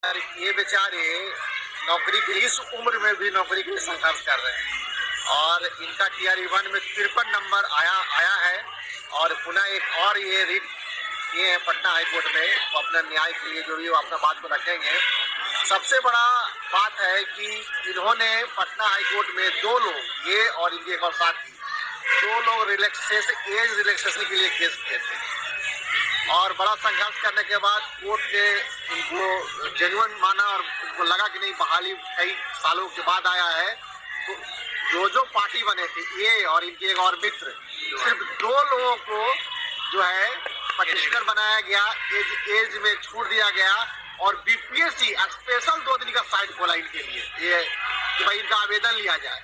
ये बेचारे नौकरी की इस उम्र में भी नौकरी के लिए संघर्ष कर रहे हैं और इनका TRE-1 में 53 नंबर आया है और पुनः एक और ये रिट किए हैं पटना हाईकोर्ट में। वो अपना न्याय के लिए जो भी वो अपना बात को रखेंगे। सबसे बड़ा बात है कि इन्होंने पटना हाईकोर्ट में 2 लोग, ये और इनके एक और साथी, 2 लोग एज रिलैक्सेशन के लिए केस किए थे और बड़ा संघर्ष करने के बाद कोर्ट ने इनको जेन्युइन माना और उनको लगा कि नहीं, बहाली कई सालों के बाद आया है। तो जो पार्टी बने थे, ये और इनके एक और मित्र, सिर्फ 2 लोगों को जो है पटिशनर बनाया गया, एज में छूट दिया गया और BPSC स्पेशल 2 दिन का साइट खोला इनके लिए, ये कि भाई इनका आवेदन लिया जाए।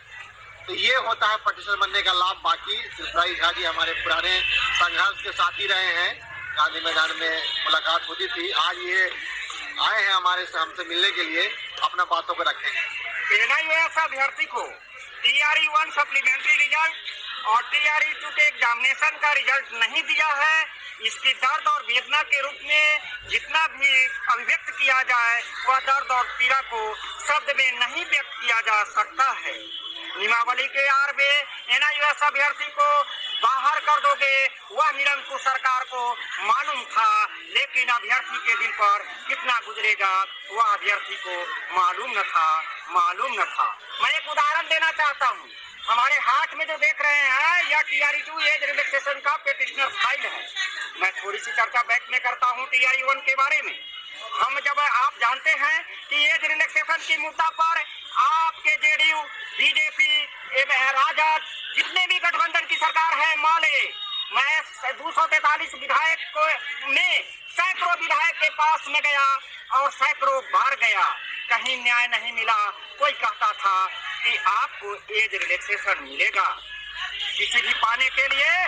तो ये होता है पटिशनर बनने का लाभ। बाकी त्रिपुरारी झा जी हमारे पुराने संघर्ष के साथी रहे हैं, गांधी मैदान में मुलाकात होती थी। आज ये आए हैं हमसे मिलने के लिए, अपना बातों को रखेंगे। NIOS अभ्यर्थी को TRE-1 सप्लीमेंट्री रिजल्ट और TRE-2 के एग्जामिनेशन का रिजल्ट नहीं दिया है। इसकी दर्द और वेदना के रूप में जितना भी अभिव्यक्त किया जाए, वह दर्द और पीड़ा को शब्द में नहीं व्यक्त किया जा सकता है। नियमावली के आड़ में NIOS अभ्यर्थी को बाहर कर दोगे, वह निरंकुश सरकार को मालूम था, लेकिन अभ्यर्थी के दिल पर कितना गुजरेगा वह अभ्यर्थी को मालूम न था। मैं एक उदाहरण देना चाहता हूँ। हमारे हाथ में जो देख रहे हैं, यह TRE-2 एज रिलैक्सेशन का पेटिशनर फाइल है। मैं थोड़ी सी चर्चा बैक में करता हूँ TRE-1 के बारे में। जब आप जानते हैं कि एज रिलैक्सेशन की मुद्दा पर आपके JDU, BJP, राजद, जितने भी गठबंधन की सरकार है, मैं 243 विधायक में सैकड़ों विधायक के पास में गया और सैकड़ों बार गया, कहीं न्याय नहीं मिला। कोई कहता था कि आपको एज रिलैक्सेशन मिलेगा। किसी भी पाने के लिए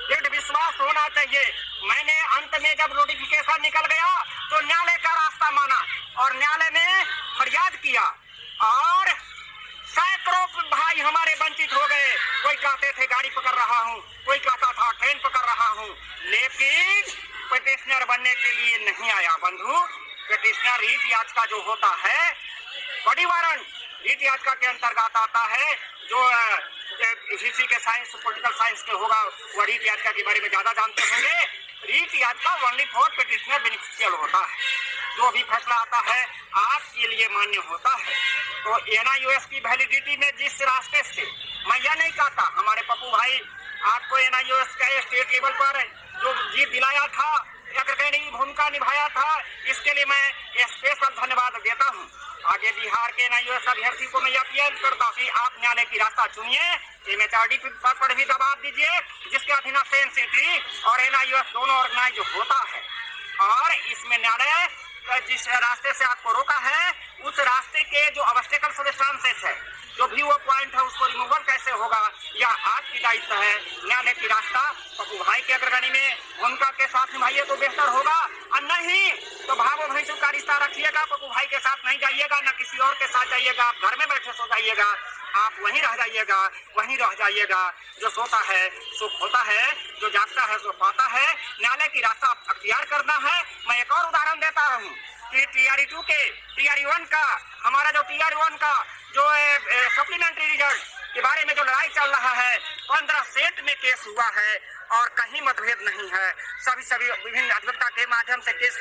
दृढ़ विश्वास होना चाहिए। मैंने अंत में जब नोटिफिकेशन निकल गया तो न्यायालय का रास्ता माना और न्यायालय में फरियाद किया और सैकड़ों भाई हमारे वंचित हो गए। कोई कहते थे गाड़ी पकड़ रहा हूँ, कोई कहता था ट्रेन पकड़ रहा हूँ, लेकिन पिटिशनर बनने के लिए नहीं आया बंधु। पिटिशनर रीट याचिका जो होता है, बड़ी वारंट रीट याचिका के अंतर्गत आता है। जो हिस्ट्री के साइंस, पॉलिटिकल साइंस के होगा, वह रीट याचिका के बारे में ज्यादा जानते होंगे। रीट याचिका ओनली फॉर पिटिशनर बेनिफिशियल होता है। जो भी फैसला आता है आपके लिए मान्य होता है। तो NIOS की वैलिडिटी में जिस रास्ते से, मैं यह नहीं कहता हमारे पप्पू भाई आपको NIOS का स्टेट लेवल पर जो जीत दिलाया था, अग्रगण्य भूमिका निभाया था, इसके लिए मैं स्पेशल धन्यवाद देता हूँ। आगे बिहार के NIOS अभ्यर्थी को मैं अपील करता हूँ कि आप न्यायालय की रास्ता चुनिए, MHRD पर भी दबाव दीजिए, जिसके अधीन CNCT और NIOS दोनों ऑर्गेनाइज होता है। और इसमें न्यायालय जिस रास्ते से आपको रोका है, उस रास्ते के जो ऑब्स्टेकल सब्सटेंसेस है, जो भी वो पॉइंट है, उसको रिमूवल कैसे होगा, यह आपकी दायित्व है। न्यायालय की रास्ता पप्पू भाई के अग्रगण्य में भूमिका के साथ निभाइए तो बेहतर होगा, और नहीं तो भावो भैंसों का रिश्ता रखिएगा। पप्पू भाई के साथ नहीं जाइएगा, न किसी और के साथ जाइएगा। आप घर में बैठे सो जाइएगा, आप वहीं रह जाइएगा। जो सोता है सो खोता है, जो जागता है सो पाता है। न्यायालय की रास्ता अख्तियार करना है। मैं एक और उदाहरण देता हूँ कि TRE-2 के TRE-1 का, हमारा जो TRE-1 का जो सप्लीमेंट्री रिजल्ट के बारे में जो लड़ाई चल रहा है, 15 सेट में केस हुआ है और कहीं मतभेद नहीं है। सभी विभिन्न अधिवक्ता के माध्यम से केस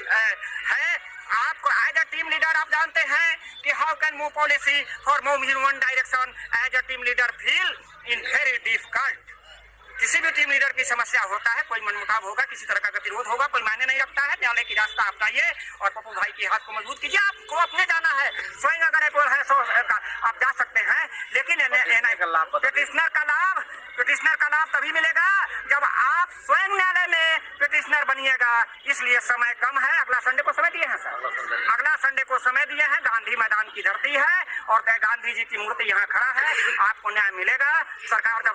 है। आपको एज अ टीम लीडर आप जानते हैं कि how can move policy for move in one direction. As a team leader feel in very difficult. किसी भी टीम लीडर की समस्या होता है, कोई मनमुटाव होगा, किसी तरह का गतिरोध होगा, कोई मायने नहीं रखता है। न्यायालय की रास्ता अपनाइए और पप्पू भाई के हाथ को मजबूत कीजिए। आपको अपने जाना है, स्वयं अगर एक है सो आप जा सकते हैं, लेकिन पिटिशनर का लाभ तभी मिलेगा जब आप स्वयं न्यायालय में पिटिशनर बनिएगा। इसलिए समय कम है। अगला संडे को समय दिए हैं सर, अगला संडे को समय दिए हैं। गांधी मैदान की धरती है और गांधी जी की मूर्ति यहाँ खड़ा है। आपको न्याय मिलेगा। सरकार जब